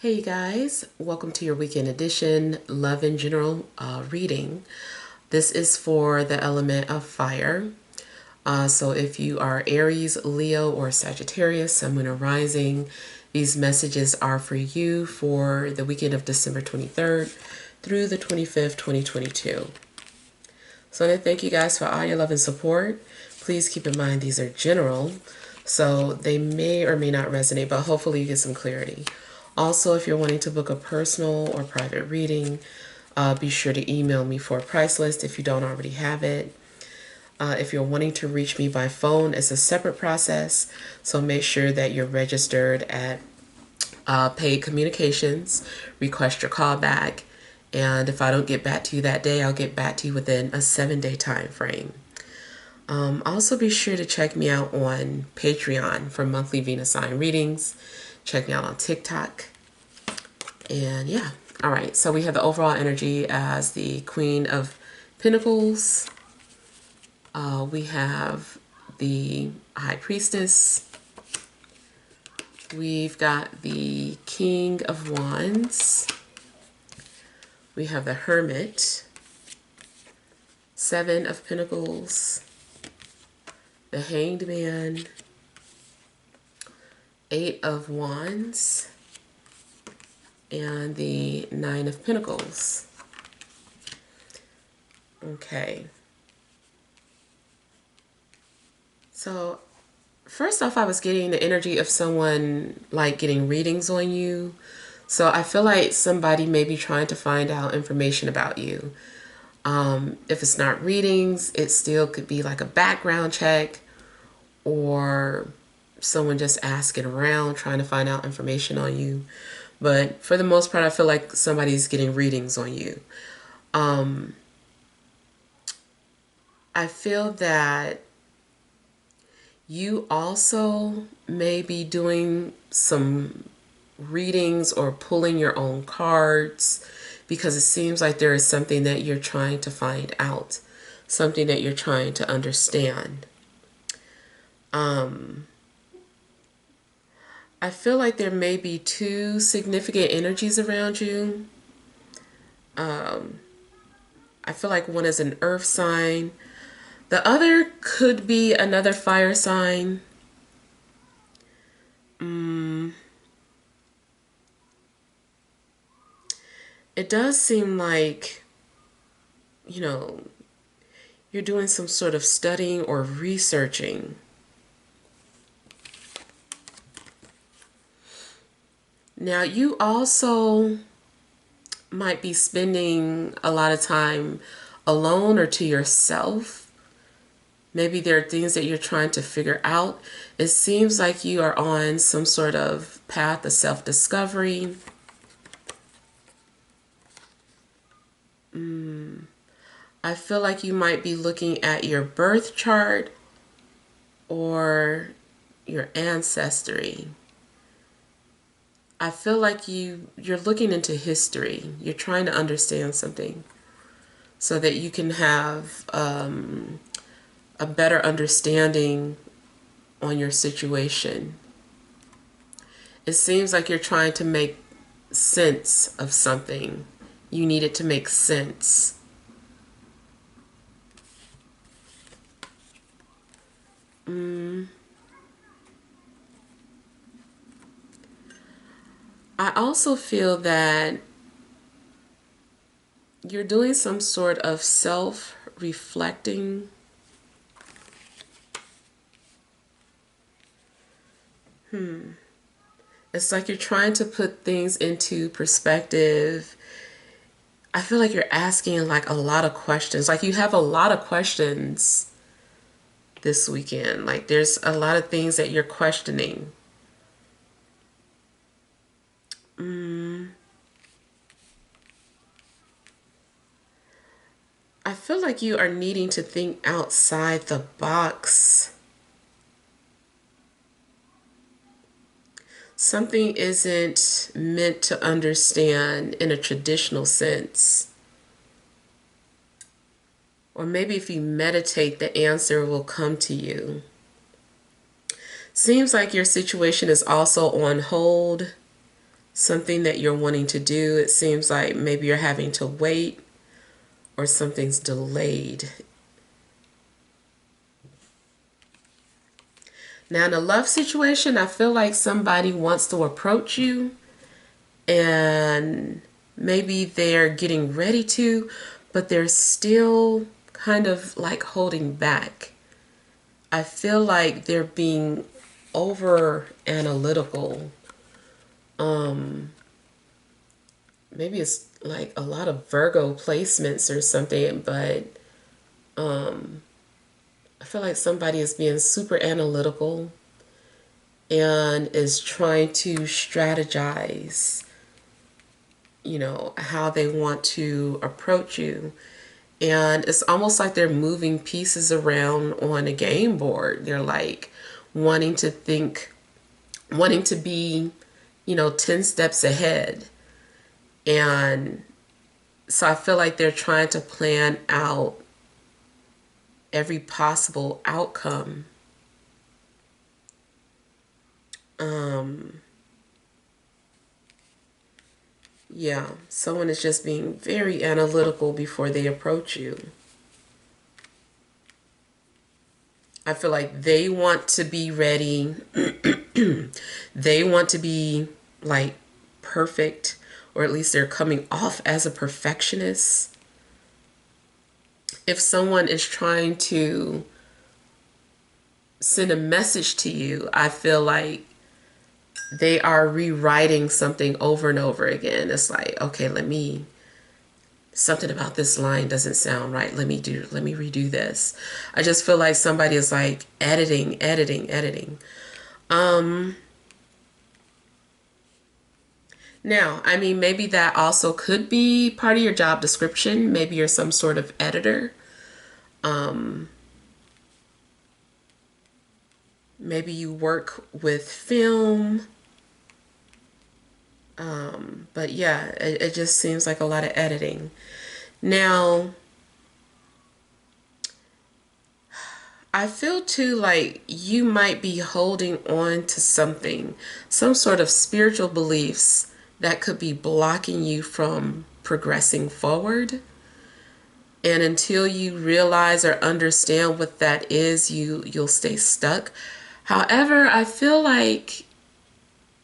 Hey guys, welcome to your weekend edition Love in General reading. This is for the element of fire. So if you are Aries, Leo, or Sagittarius, Sun, Moon, or Rising, these messages are for you for the weekend of December 23rd through the 25th, 2022. So I want to thank you guys for all your love and support. Please keep in mind these are general, so they may or may not resonate, but hopefully you get some clarity. Also, if you're wanting to book a personal or private reading, be sure to email me for a price list if you don't already have it. If you're wanting to reach me by phone, it's a separate process, so make sure that you're registered at Paid Communications, request your callback, and if I don't get back to you that day, I'll get back to you within a 7-day time frame. Also, be sure to check me out on Patreon for monthly Venus sign readings. Check me out on TikTok. And yeah, all right. So we have the overall energy as the Queen of Pentacles. We have the High Priestess. We've got the King of Wands. We have the Hermit. Seven of Pentacles. The Hanged Man. Eight of Wands. And the Nine of Pentacles. Okay. So, first off, I was getting the energy of someone like getting readings on you. So I feel like somebody may be trying to find out information about you. If it's not readings, it still could be like a background check or someone just asking around trying to find out information on you. But for the most part, I feel like somebody's getting readings on you. I feel that you also may be doing some readings or pulling your own cards because it seems like there is something that you're trying to find out, something that you're trying to understand. I feel like there may be two significant energies around you. I feel like one is an earth sign. The other could be another fire sign. It does seem like, you're doing some sort of studying or researching. Now, you also might be spending a lot of time alone or to yourself. Maybe there are things that you're trying to figure out. It seems like you are on some sort of path of self-discovery. I feel like you might be looking at your birth chart or your ancestry. I feel like you're looking into history. You're trying to understand something so that you can have a better understanding on your situation. It seems like you're trying to make sense of something. You need it to make sense. I also feel that you're doing some sort of self-reflecting. It's like you're trying to put things into perspective. I feel like you're asking like a lot of questions. Like you have a lot of questions this weekend. Like there's a lot of things that you're questioning. I feel like you are needing to think outside the box. Something isn't meant to understand in a traditional sense. Or maybe if you meditate, the answer will come to you. Seems like your situation is also on hold. something that you're wanting to do. It seems like maybe you're having to wait or something's delayed. Now, in a love situation, I feel like somebody wants to approach you and maybe they're getting ready to, but they're still kind of like holding back. I feel like they're being over analytical. Maybe it's like a lot of Virgo placements or something, but I feel like somebody is being super analytical and is trying to strategize, how they want to approach you. And it's almost like they're moving pieces around on a game board. They're like wanting to think, wanting to be, 10 steps ahead. And so I feel like they're trying to plan out every possible outcome. Yeah, someone is just being very analytical before they approach you. I feel like they want to be ready. They want to be like perfect, or at least they're coming off as a perfectionist. If someone is trying to send a message to you, I feel like they are rewriting something over and over again. It's like, okay, something about this line doesn't sound right. Let me redo this. I just feel like somebody is like editing. Now, I mean, maybe that also could be part of your job description. Maybe you're some sort of editor. Maybe you work with film. But yeah, it just seems like a lot of editing. Now, I feel too like you might be holding on to something, some sort of spiritual beliefs that could be blocking you from progressing forward. And until you realize or understand what that is, you'll stay stuck. However, I feel like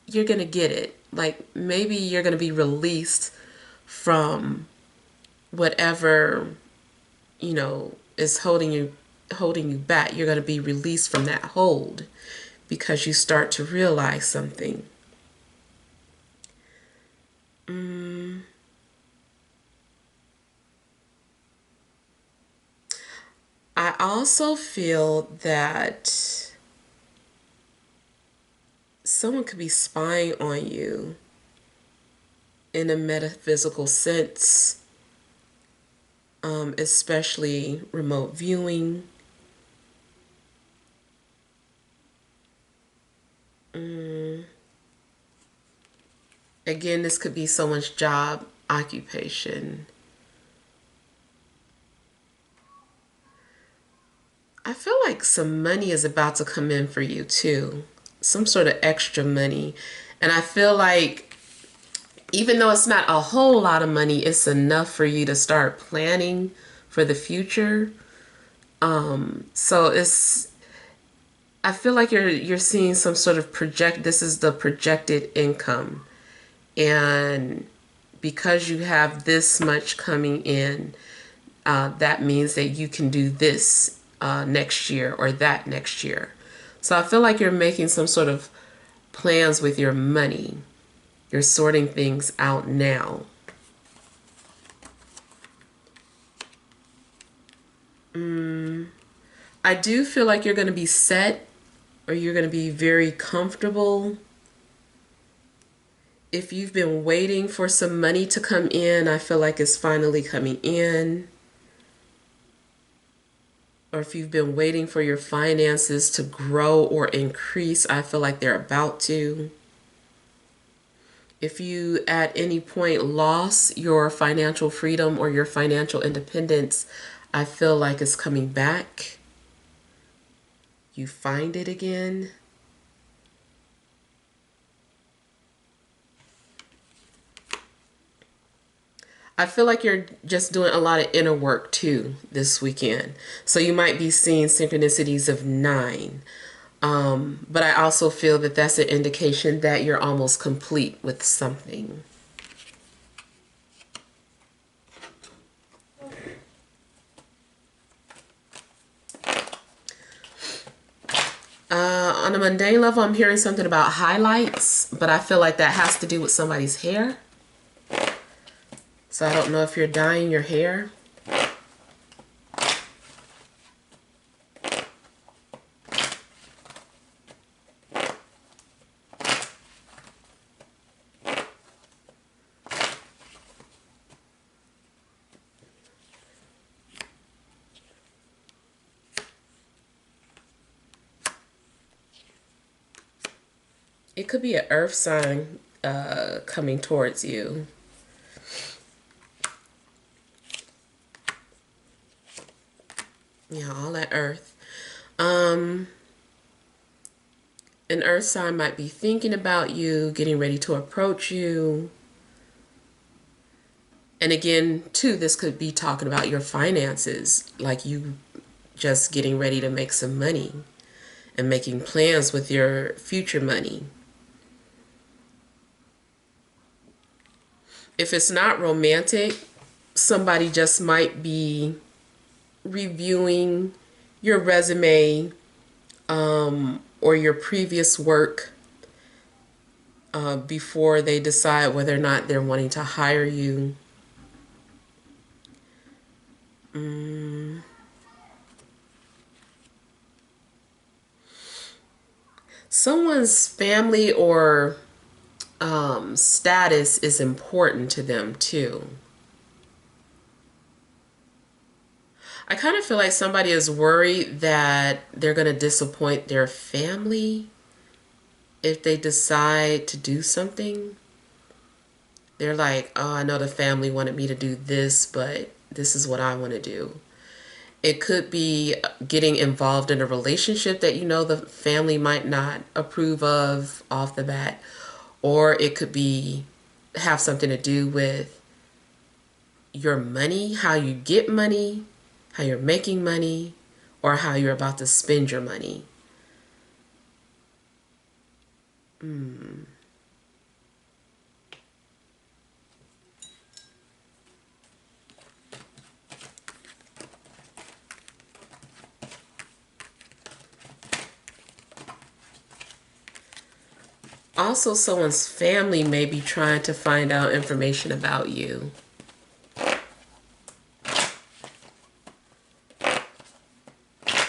you're going to get it. Like maybe you're going to be released from whatever, is holding you back. You're going to be released from that hold because you start to realize something. I also feel that someone could be spying on you in a metaphysical sense, especially remote viewing. Again, this could be someone's job, occupation. I feel like some money is about to come in for you too. Some sort of extra money. And I feel like even though it's not a whole lot of money, it's enough for you to start planning for the future. So I feel like you're seeing some sort of this is the projected income. And because you have this much coming in, that means that you can do this next year or that next year. So I feel like you're making some sort of plans with your money. You're sorting things out now. I do feel like you're going to be set, or you're going to be very comfortable. If you've been waiting for some money to come in, I feel like it's finally coming in. Or if you've been waiting for your finances to grow or increase, I feel like they're about to. If you at any point lost your financial freedom or your financial independence, I feel like it's coming back. You find it again. I feel like you're just doing a lot of inner work too this weekend. So you might be seeing synchronicities of 9. But I also feel that that's an indication that you're almost complete with something. On a mundane level, I'm hearing something about highlights, but I feel like that has to do with somebody's hair. So I don't know if you're dyeing your hair. It could be an earth sign coming towards you. Yeah, all that earth. An earth sign might be thinking about you, getting ready to approach you. And again, too, this could be talking about your finances, like you just getting ready to make some money and making plans with your future money. If it's not romantic, somebody just might be reviewing your resume or your previous work before they decide whether or not they're wanting to hire you. Someone's family or status is important to them too. I kind of feel like somebody is worried that they're going to disappoint their family if they decide to do something. They're like, oh, I know the family wanted me to do this, but this is what I want to do. It could be getting involved in a relationship that you know the family might not approve of off the bat. Or it could be have something to do with your money, how you get money, how you're making money, or how you're about to spend your money. Also, someone's family may be trying to find out information about you.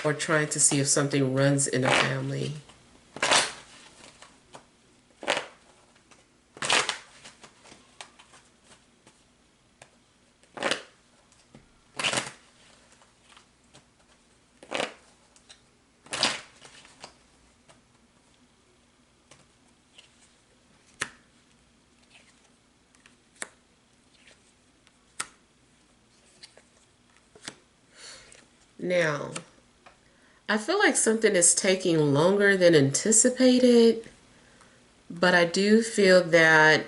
Or trying to see if something runs in a family. Now, I feel like something is taking longer than anticipated, but I do feel that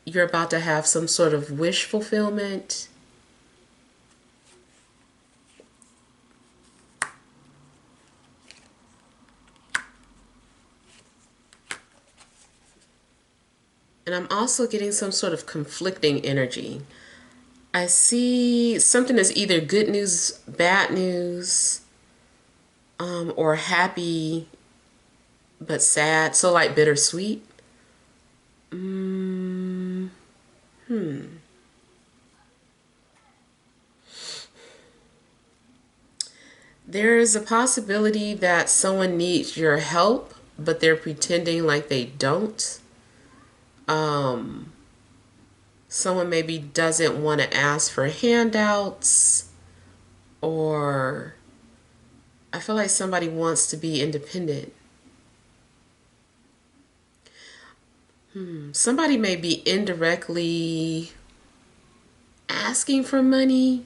you're about to have some sort of wish fulfillment. And I'm also getting some sort of conflicting energy. I see something as either good news, bad news, or happy but sad. So like bittersweet. There is a possibility that someone needs your help, but they're pretending like they don't. Someone maybe doesn't want to ask for handouts, or I feel like somebody wants to be independent. Somebody may be indirectly asking for money.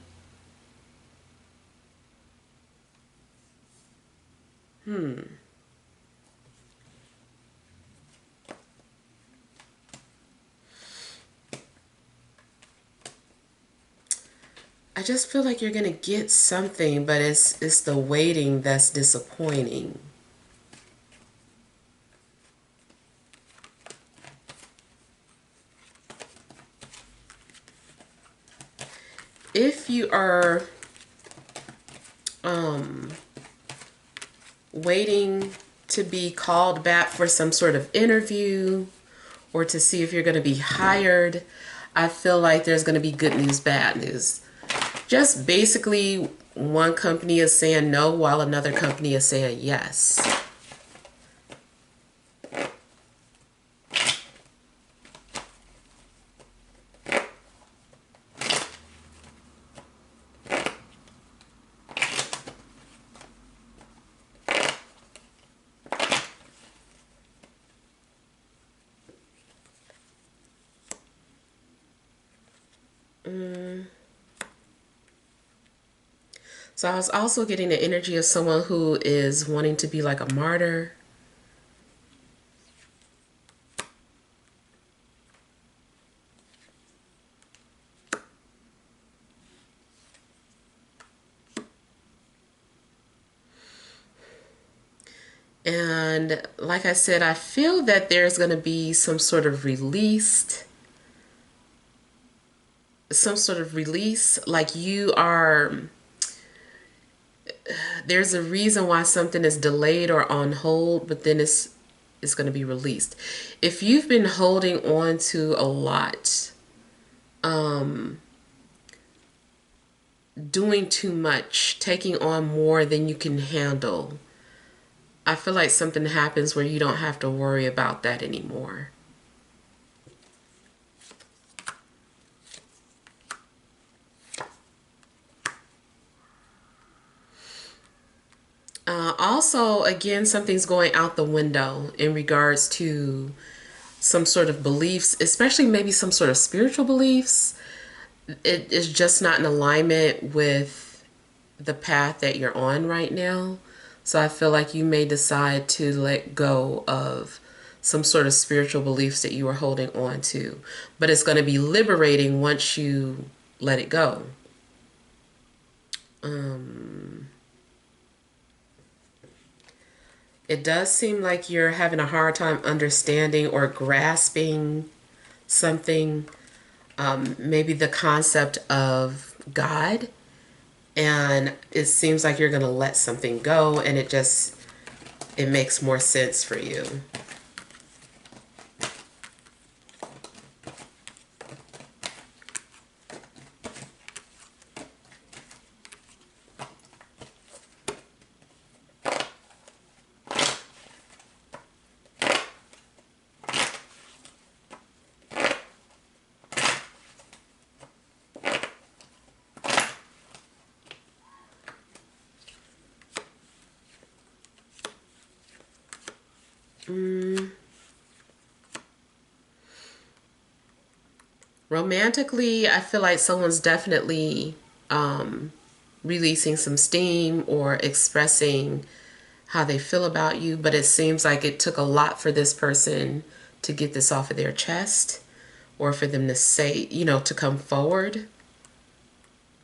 I just feel like you're going to get something, but it's the waiting that's disappointing. If you are waiting to be called back for some sort of interview or to see if you're going to be hired, I feel like there's going to be good news, bad news. Just basically, one company is saying no while another company is saying yes. So I was also getting the energy of someone who is wanting to be like a martyr. And like I said, I feel that there's going to be some sort of release, like you are, there's a reason why something is delayed or on hold, but then it's going to be released. If you've been holding on to a lot, doing too much, taking on more than you can handle, I feel like something happens where you don't have to worry about that anymore. Also, again, something's going out the window in regards to some sort of beliefs, especially maybe some sort of spiritual beliefs. It is just not in alignment with the path that you're on right now. So I feel like you may decide to let go of some sort of spiritual beliefs that you were holding on to. But it's going to be liberating once you let it go. It does seem like you're having a hard time understanding or grasping something, maybe the concept of God. And it seems like you're going to let something go, and it makes more sense for you. Romantically, I feel like someone's definitely releasing some steam or expressing how they feel about you, but it seems like it took a lot for this person to get this off of their chest or for them to say, to come forward.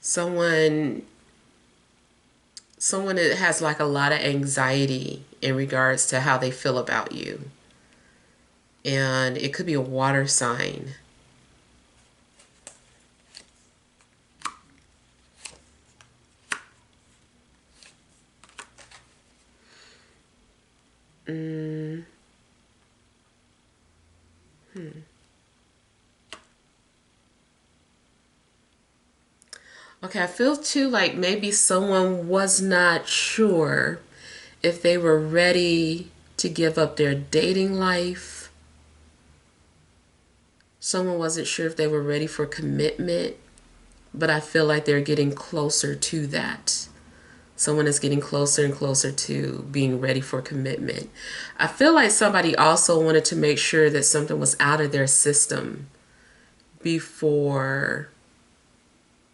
Someone that has like a lot of anxiety in regards to how they feel about you. And it could be a water sign. Okay, I feel too like maybe someone was not sure if they were ready to give up their dating life. Someone wasn't sure if they were ready for commitment, but I feel like they're getting closer to that. Someone is getting closer and closer to being ready for commitment. I feel like somebody also wanted to make sure that something was out of their system before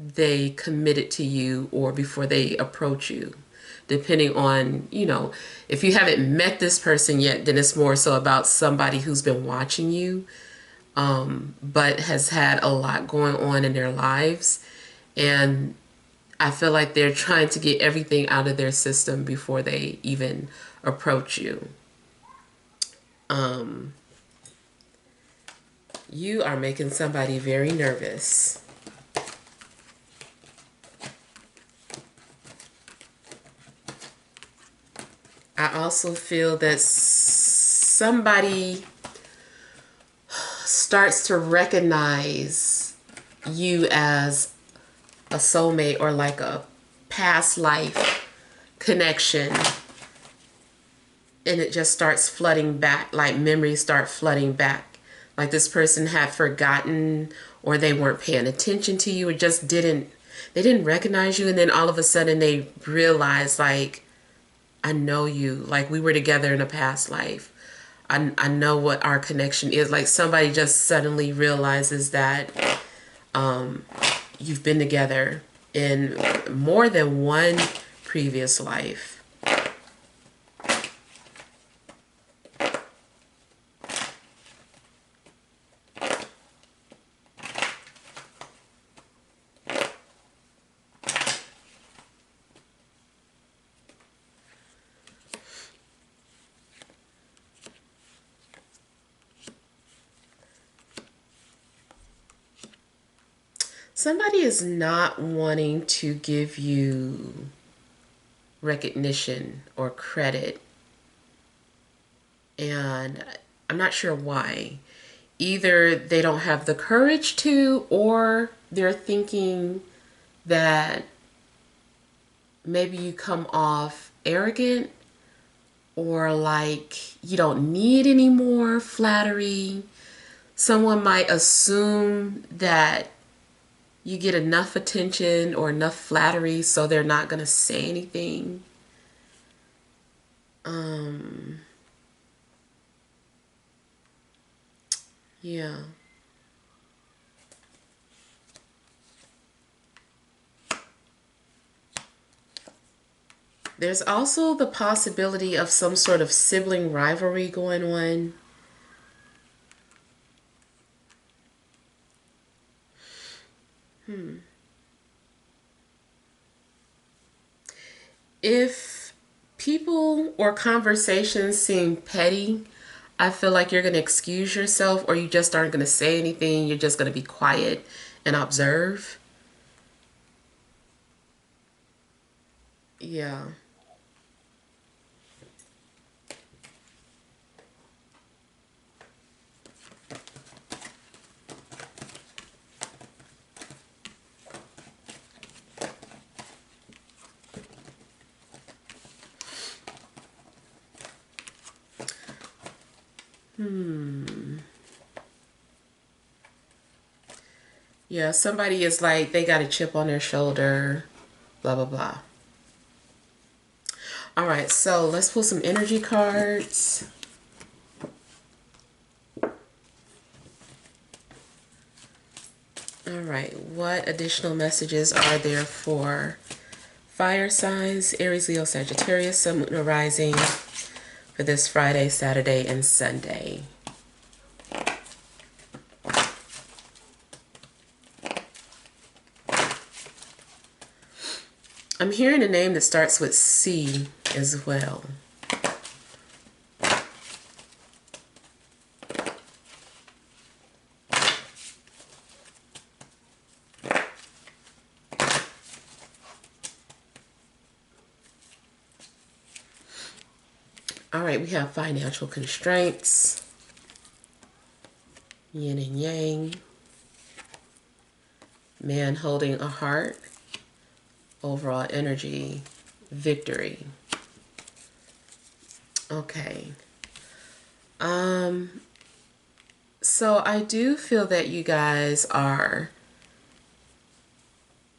they committed to you or before they approach you. Depending on, if you haven't met this person yet, then it's more so about somebody who's been watching you, but has had a lot going on in their lives. And I feel like they're trying to get everything out of their system before they even approach you. You are making somebody very nervous. I also feel that somebody starts to recognize you as a soulmate or like a past life connection, and it just starts flooding back, like memories start flooding back, like this person had forgotten, or they weren't paying attention to you, or just they didn't recognize you, and then all of a sudden they realize, like, I know you, like we were together in a past life. I know what our connection is. Like somebody just suddenly realizes that you've been together in more than one previous life. Somebody is not wanting to give you recognition or credit, and I'm not sure why. Either they don't have the courage to, or they're thinking that maybe you come off arrogant, or like you don't need any more flattery. Someone might assume that you get enough attention or enough flattery, so they're not going to say anything. Yeah. There's also the possibility of some sort of sibling rivalry going on. If people or conversations seem petty, I feel like you're going to excuse yourself, or you just aren't going to say anything. You're just going to be quiet and observe. Yeah. Yeah, somebody is like, they got a chip on their shoulder, blah, blah, blah. All right, so let's pull some energy cards. All right, what additional messages are there for fire signs, Aries, Leo, Sagittarius, Sun, Moon, or Rising for this Friday, Saturday, and Sunday? I'm hearing a name that starts with C as well. All right, we have financial constraints, yin and yang, man holding a heart, overall energy, victory. Okay. So I do feel that you guys are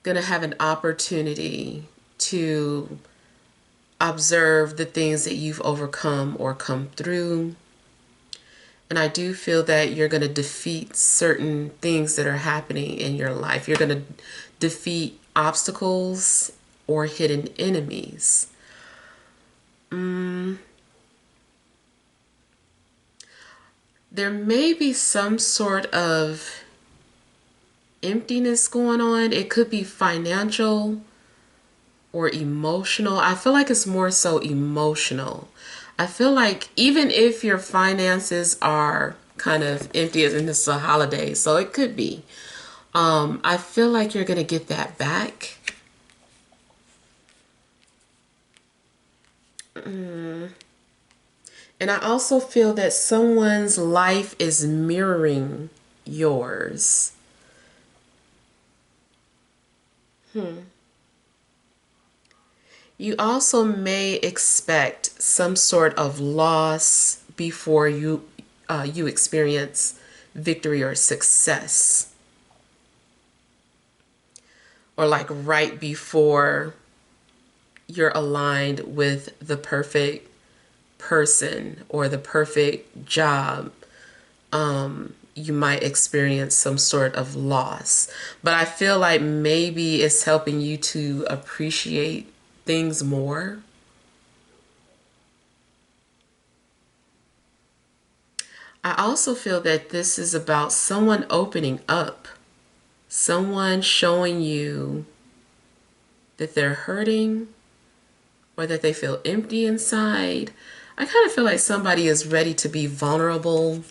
going to have an opportunity to observe the things that you've overcome or come through. And I do feel that you're going to defeat certain things that are happening in your life. You're going to defeat obstacles or hidden enemies. There may be some sort of emptiness going on. It could be financial, or emotional. I feel like it's more so emotional. I feel like even if your finances are kind of empty, as in this is a holiday, so it could be. I feel like you're going to get that back. And I also feel that someone's life is mirroring yours. You also may expect some sort of loss before you experience victory or success, or like right before you're aligned with the perfect person or the perfect job. You might experience some sort of loss, but I feel like maybe it's helping you to appreciate things more. I also feel that this is about someone opening up, someone showing you that they're hurting or that they feel empty inside. I kind of feel like somebody is ready to be vulnerable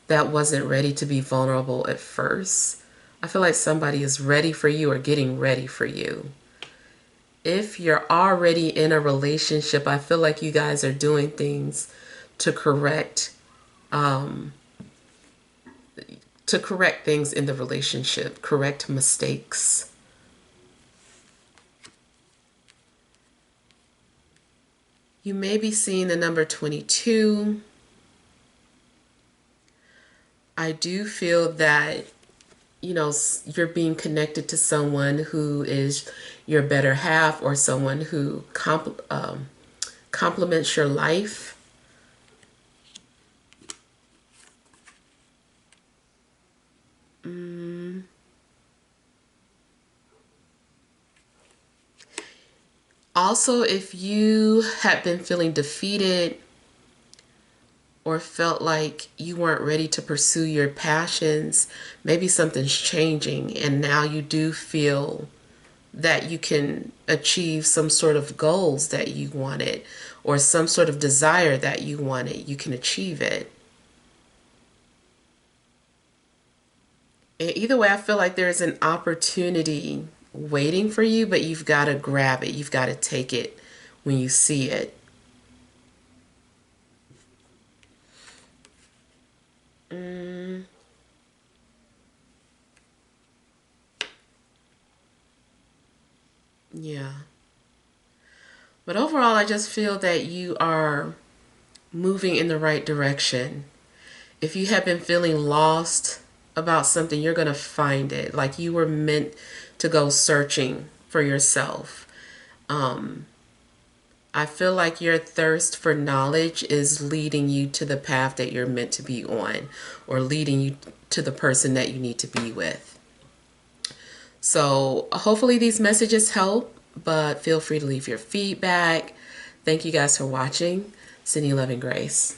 that wasn't ready to be vulnerable at first. I feel like somebody is ready for you or getting ready for you. If you're already in a relationship, I feel like you guys are doing things to correct um, things in the relationship, correct mistakes. You may be seeing the number 22. I do feel that, you're being connected to someone who is your better half or someone who complements your life. Also, if you have been feeling defeated or felt like you weren't ready to pursue your passions, maybe something's changing and now you do feel that you can achieve some sort of goals that you wanted or some sort of desire that you wanted. You can achieve it. And either way, I feel like there's an opportunity waiting for you, but you've got to grab it. You've got to take it when you see it. Yeah. But overall, I just feel that you are moving in the right direction. If you have been feeling lost about something, you're going to find it. Like you were meant to go searching for yourself. I feel like your thirst for knowledge is leading you to the path that you're meant to be on, or leading you to the person that you need to be with. So hopefully these messages help, but feel free to leave your feedback. Thank you guys for watching. Sending love and grace.